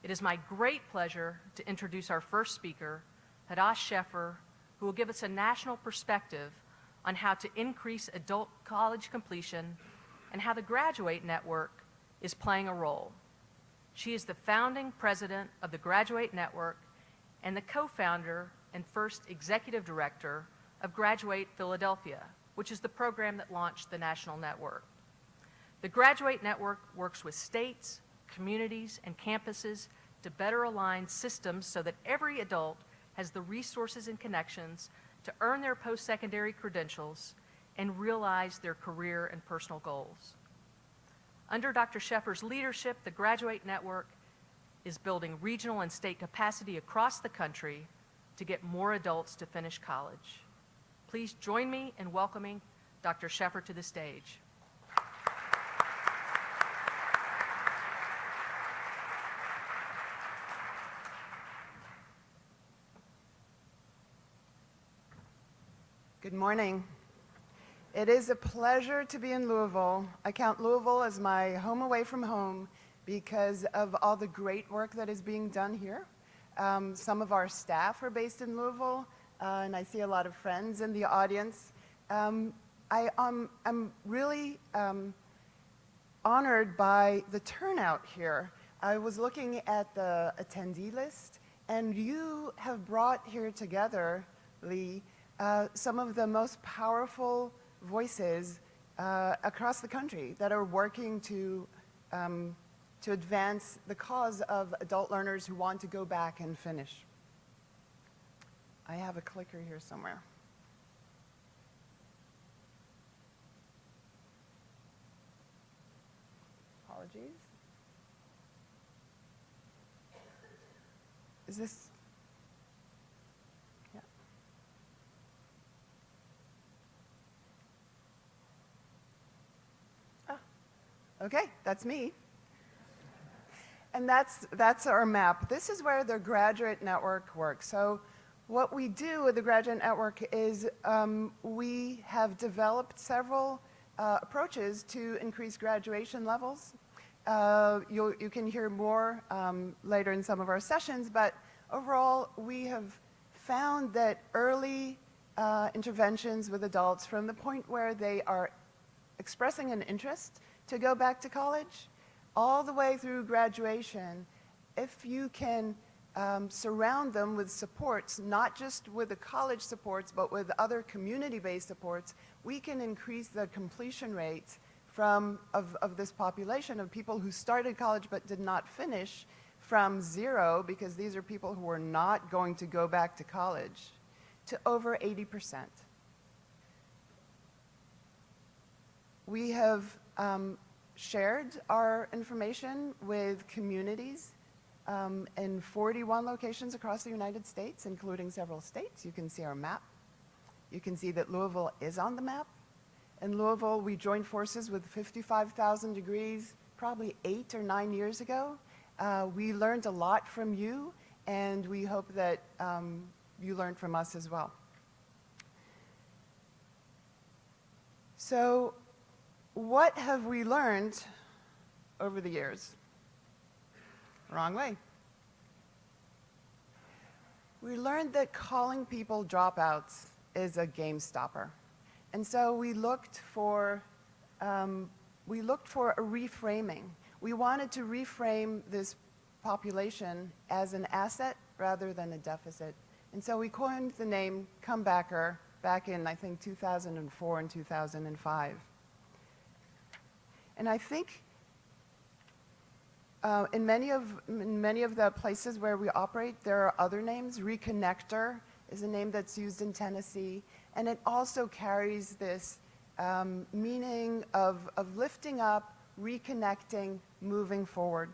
It is my great pleasure to introduce our first speaker, Hadass Sheffer, who will give us a national perspective on how to increase adult college completion and how the Graduate Network is playing a role. She is the founding president of the Graduate Network and the co-founder and first executive director of Graduate Philadelphia, which is the program that launched the national network. The Graduate Network works with states, communities, and campuses to better align systems so that every adult has the resources and connections to earn their post-secondary credentials and realize their career and personal goals. Under Dr. Sheffer's leadership, the Graduate Network is building regional and state capacity across the country to get more adults to finish college. Please join me in welcoming Dr. Sheffer to the stage. Good morning. It is a pleasure to be in Louisville. I count Louisville as my home away from home because of all the great work that is being done here. Some of our staff are based in Louisville, and I see a lot of friends in the audience. I'm really honored by the turnout here. I was looking at the attendee list, and you have brought here together, Lee, some of the most powerful voices across the country that are working to advance the cause of adult learners who want to go back and finish. I have a clicker here somewhere. Apologies. Is this? Yeah. Ah, okay, that's me. And that's our map. This is where the Graduate Network works. So what we do with the Graduate Network is we have developed several approaches to increase graduation levels. You can hear more later in some of our sessions, but overall we have found that early interventions with adults from the point where they are expressing an interest to go back to college all the way through graduation, if you can surround them with supports, not just with the college supports, but with other community-based supports, we can increase the completion rate of this population of people who started college but did not finish from 0, because these are people who are not going to go back to college, to over 80%. We have shared our information with communities in 41 locations across the United States, including several states. You can see our map. You can see that Louisville is on the map. In Louisville, we joined forces with 55,000 Degrees probably 8 or 9 years ago. We learned a lot from you, and we hope that you learned from us as well. So, what have we learned over the years? Wrong way. We learned that calling people dropouts is a game stopper. And so we looked for a reframing. We wanted to reframe this population as an asset rather than a deficit. And so we coined the name comebacker back in, I think, 2004 and 2005. And I think in many of the places where we operate, there are other names. Reconnector is a name that's used in Tennessee, and it also carries this meaning of lifting up, reconnecting, moving forward.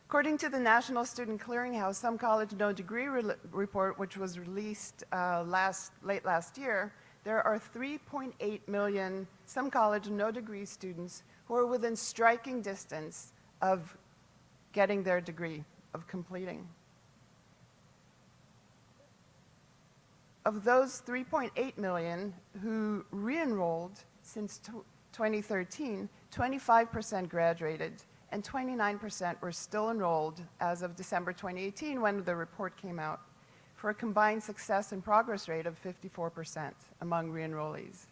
According to the National Student Clearinghouse Some College No Degree report, which was released late last year, there are 3.8 million some college no degree students who are within striking distance of getting their degree, of completing. Of those 3.8 million who re-enrolled since 2013, 25% graduated, and 29% were still enrolled as of December 2018 when the report came out, for a combined success and progress rate of 54% among re-enrollees.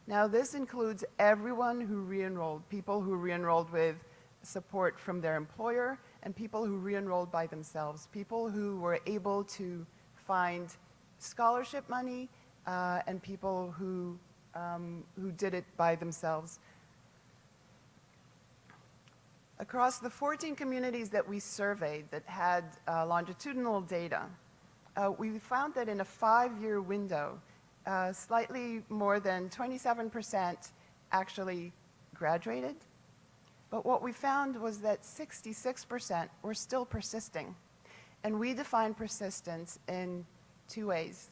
Now, this includes everyone who re-enrolled, people who re-enrolled with support from their employer and people who re-enrolled by themselves, people who were able to find scholarship money and people who did it by themselves. Across the 14 communities that we surveyed that had longitudinal data, we found that in a 5-year window, slightly more than 27% actually graduated. But what we found was that 66% were still persisting. And we define persistence in 2 ways.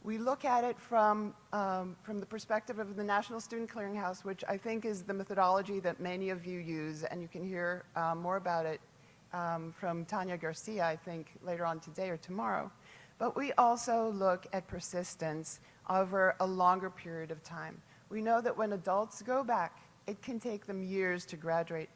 We look at it from the perspective of the National Student Clearinghouse, which I think is the methodology that many of you use, and you can hear more about it from Tanya Garcia, I think, later on today or tomorrow. But we also look at persistence over a longer period of time. We know that when adults go back, it can take them years to graduate.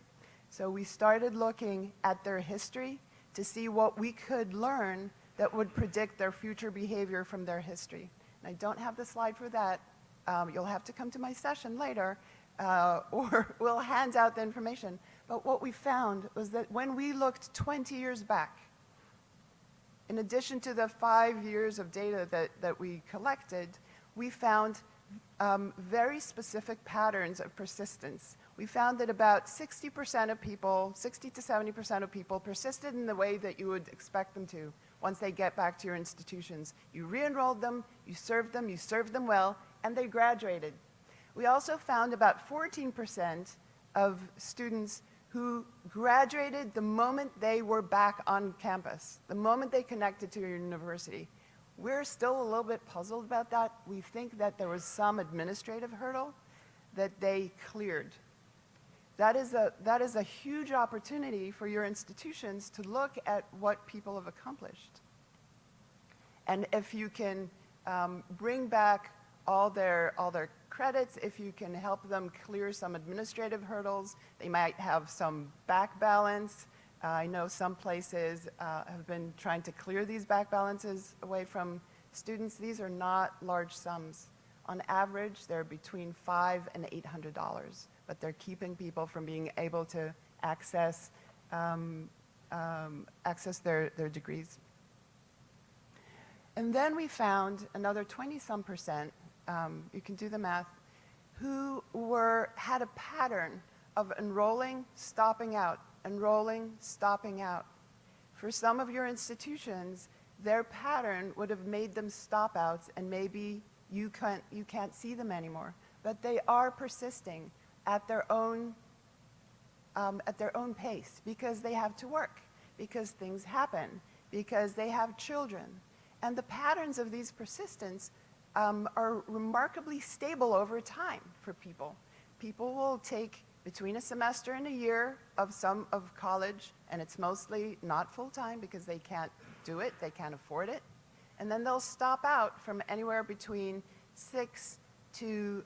So we started looking at their history to see what we could learn that would predict their future behavior from their history. And I don't have the slide for that. You'll have to come to my session later, or we'll hand out the information. But what we found was that when we looked 20 years back, in addition to the 5 years of data that we collected, we found very specific patterns of persistence. We found that about 60% of people, 60 to 70% of people persisted in the way that you would expect them to once they get back to your institutions. You re-enrolled them, you served them well, and they graduated. We also found about 14% of students who graduated the moment they were back on campus, the moment they connected to your university. We're still a little bit puzzled about that. We think that there was some administrative hurdle that they cleared. That is a huge opportunity for your institutions to look at what people have accomplished. And if you can bring back all their credits, if you can help them clear some administrative hurdles, they might have some back balance. I know some places have been trying to clear these back balances away from students. These are not large sums. On average, they're between $500 and $800, but they're keeping people from being able to access their degrees. And then we found another 20-some percent, you can do the math, who had a pattern of enrolling, stopping out, enrolling, stopping out. For some of your institutions, their pattern would have made them stop outs, and maybe you can't see them anymore. But they are persisting at their own pace because they have to work, because things happen, because they have children. And the patterns of these persistence are remarkably stable over time for people. People will take between a semester and a year of college, and it's mostly not full-time because they can't do it, they can't afford it. And then they'll stop out from anywhere between 6 to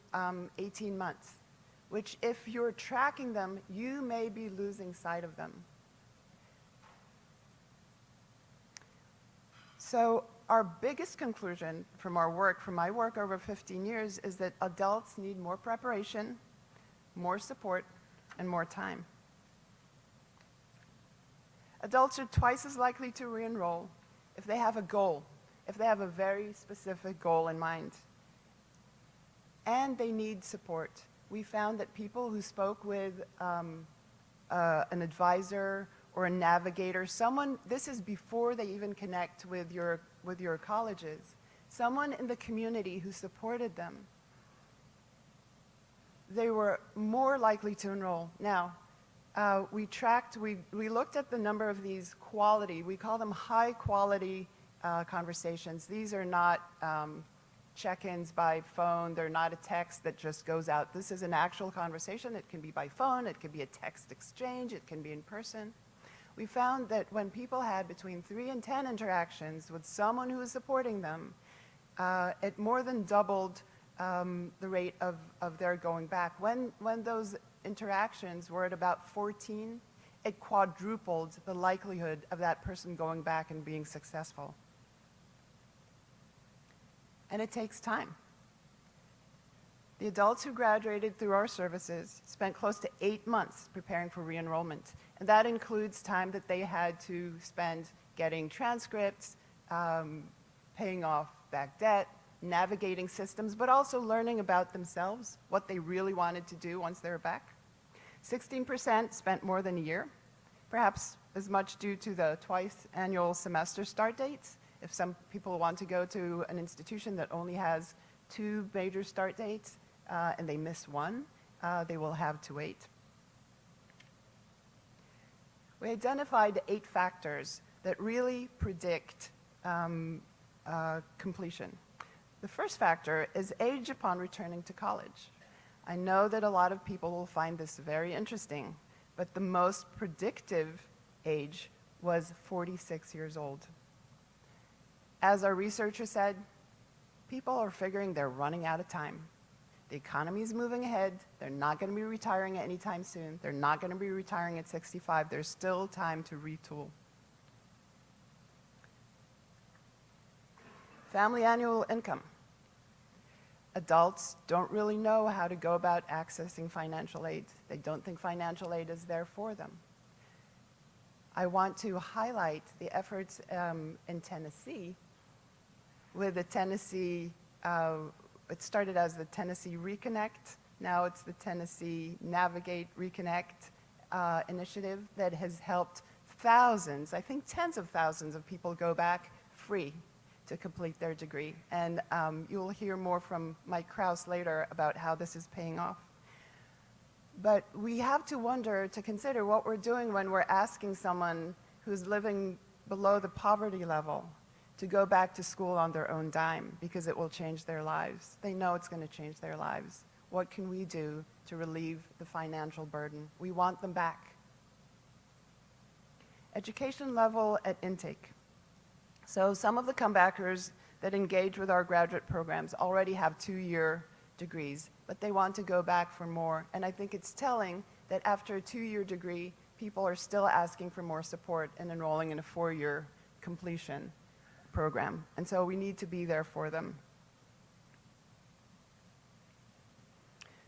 18 months, which if you're tracking them, you may be losing sight of them. So our biggest conclusion from my work over 15 years, is that adults need more preparation, more support, and more time. Adults are twice as likely to re-enroll if they have a goal, if they have a very specific goal in mind. And they need support. We found that people who spoke with an advisor or a navigator, this is before they even connect with your colleges, someone in the community who supported them, they were more likely to enroll. Now, we looked at the number of these quality, we call them high quality conversations. These are not check-ins by phone, they're not a text that just goes out. This is an actual conversation. It can be by phone, it can be a text exchange, it can be in person. We found that when people had between 3 and 10 interactions with someone who was supporting them, it more than doubled the rate of their going back. When those interactions were at about 14, it quadrupled the likelihood of that person going back and being successful. And it takes time. The adults who graduated through our services spent close to 8 months preparing for re-enrollment. And that includes time that they had to spend getting transcripts, paying off back debt, navigating systems, but also learning about themselves, what they really wanted to do once they were back. 16% spent more than a year, perhaps as much due to the twice annual semester start dates. If some people want to go to an institution that only has 2 major start dates and they miss one, they will have to wait. We identified 8 factors that really predict completion. The first factor is age upon returning to college. I know that a lot of people will find this very interesting, but the most predictive age was 46 years old. As our researcher said, people are figuring they're running out of time. The economy is moving ahead. They're not going to be retiring anytime soon. They're not going to be retiring at 65. There's still time to retool. Family annual income. Adults don't really know how to go about accessing financial aid. They don't think financial aid is there for them. I want to highlight the efforts in Tennessee with the Tennessee, it started as the Tennessee Reconnect, now it's the Tennessee Navigate Reconnect initiative that has helped thousands, I think tens of thousands of people go back free to complete their degree. And you'll hear more from Mike Krause later about how this is paying off. But we have to consider what we're doing when we're asking someone who's living below the poverty level to go back to school on their own dime because it will change their lives. They know it's going to change their lives. What can we do to relieve the financial burden? We want them back. Education level at intake. So some of the comebackers that engage with our graduate programs already have 2-year degrees, but they want to go back for more. And I think it's telling that after a 2-year degree, people are still asking for more support and enrolling in a 4-year completion program. And so we need to be there for them.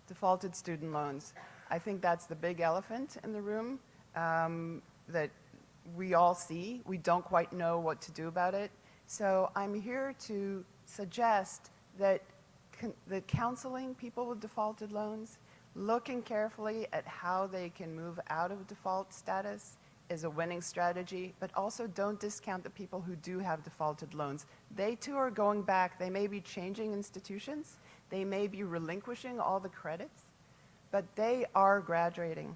Defaulted student loans. I think that's the big elephant in the room that we all see. We don't quite know what to do about it. So I'm here to suggest that counseling people with defaulted loans, looking carefully at how they can move out of default status is a winning strategy, but also don't discount the people who do have defaulted loans. They too are going back. They may be changing institutions. They may be relinquishing all the credits, but they are graduating.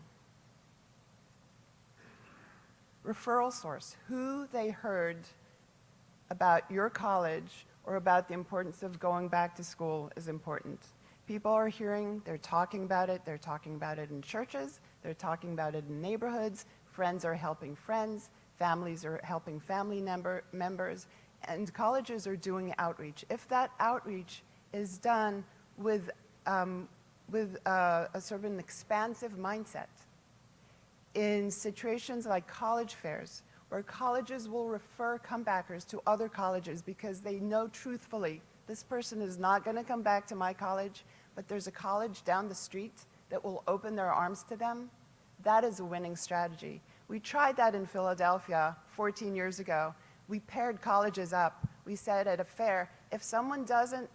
Referral source, who they heard about your college or about the importance of going back to school is important. People are hearing, they're talking about it in churches, they're talking about it in neighborhoods, friends are helping friends, families are helping family members, and colleges are doing outreach. If that outreach is done with a sort of an expansive mindset, in situations like college fairs, where colleges will refer comebackers to other colleges because they know truthfully this person is not going to come back to my college, but there's a college down the street that will open their arms to them, that is a winning strategy. We tried that in Philadelphia 14 years ago. We paired colleges up. We said at a fair, if someone doesn't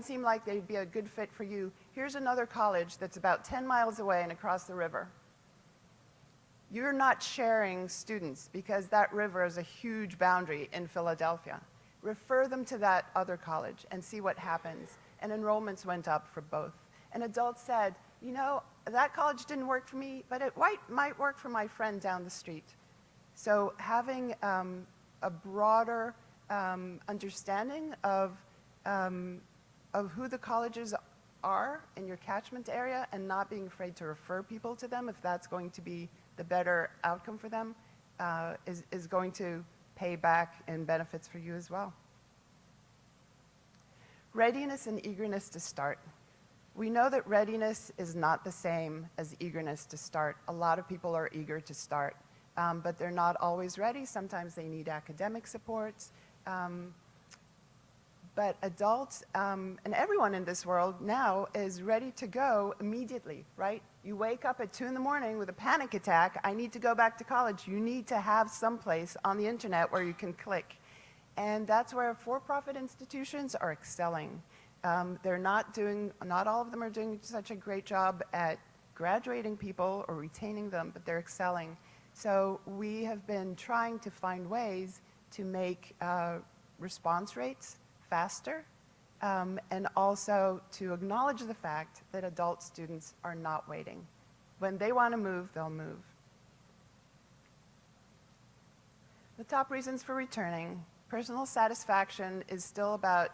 seem like they'd be a good fit for you, here's another college that's about 10 miles away and across the river. You're not sharing students because that river is a huge boundary in Philadelphia. Refer them to that other college and see what happens. And enrollments went up for both. And adults said, you know, that college didn't work for me, but it might work for my friend down the street. So having a broader understanding of who the colleges are in your catchment area and not being afraid to refer people to them if that's going to be the better outcome for them is going to pay back in benefits for you as well. Readiness and eagerness to start. We know that readiness is not the same as eagerness to start. A lot of people are eager to start, but they're not always ready. Sometimes they need academic supports. But adults and everyone in this world now is ready to go immediately, right? You wake up at 2 in the morning with a panic attack. I need to go back to college. You need to have someplace on the internet where you can click. And that's where for-profit institutions are excelling. Not all of them are doing such a great job at graduating people or retaining them, but they're excelling. So we have been trying to find ways to make response rates faster, and also to acknowledge the fact that adult students are not waiting. When they want to move, they'll move. The top reasons for returning. Personal satisfaction is still about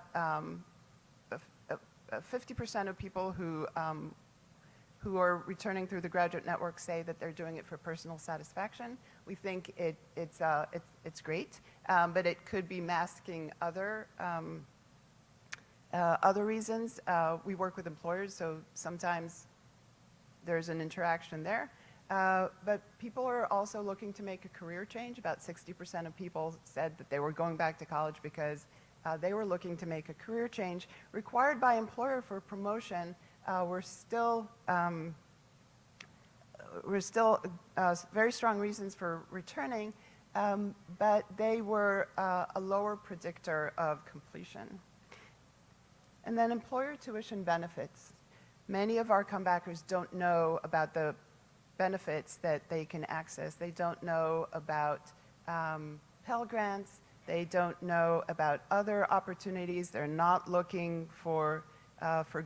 50% of people who are returning through the graduate network say that they're doing it for personal satisfaction. We think it's great, but it could be masking other reasons. We work with employers, so sometimes there's an interaction there. But people are also looking to make a career change. About 60% of people said that they were going back to college because they were looking to make a career change. Required by employer for promotion, we're still very strong reasons for returning, but they were a lower predictor of completion. And then employer tuition benefits. Many of our comebackers don't know about the benefits that they can access. They don't know about Pell Grants. They don't know about other opportunities. They're not looking for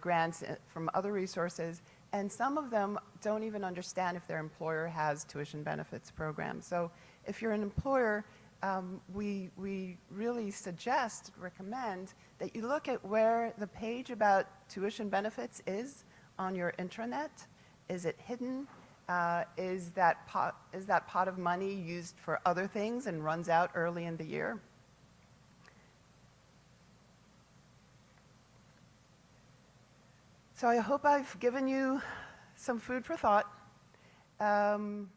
grants from other resources. And some of them don't even understand if their employer has tuition benefits programs. So if you're an employer, we really recommend that you look at where the page about tuition benefits is on your intranet. Is it hidden? Is that pot of money used for other things and runs out early in the year? So I hope I've given you some food for thought. And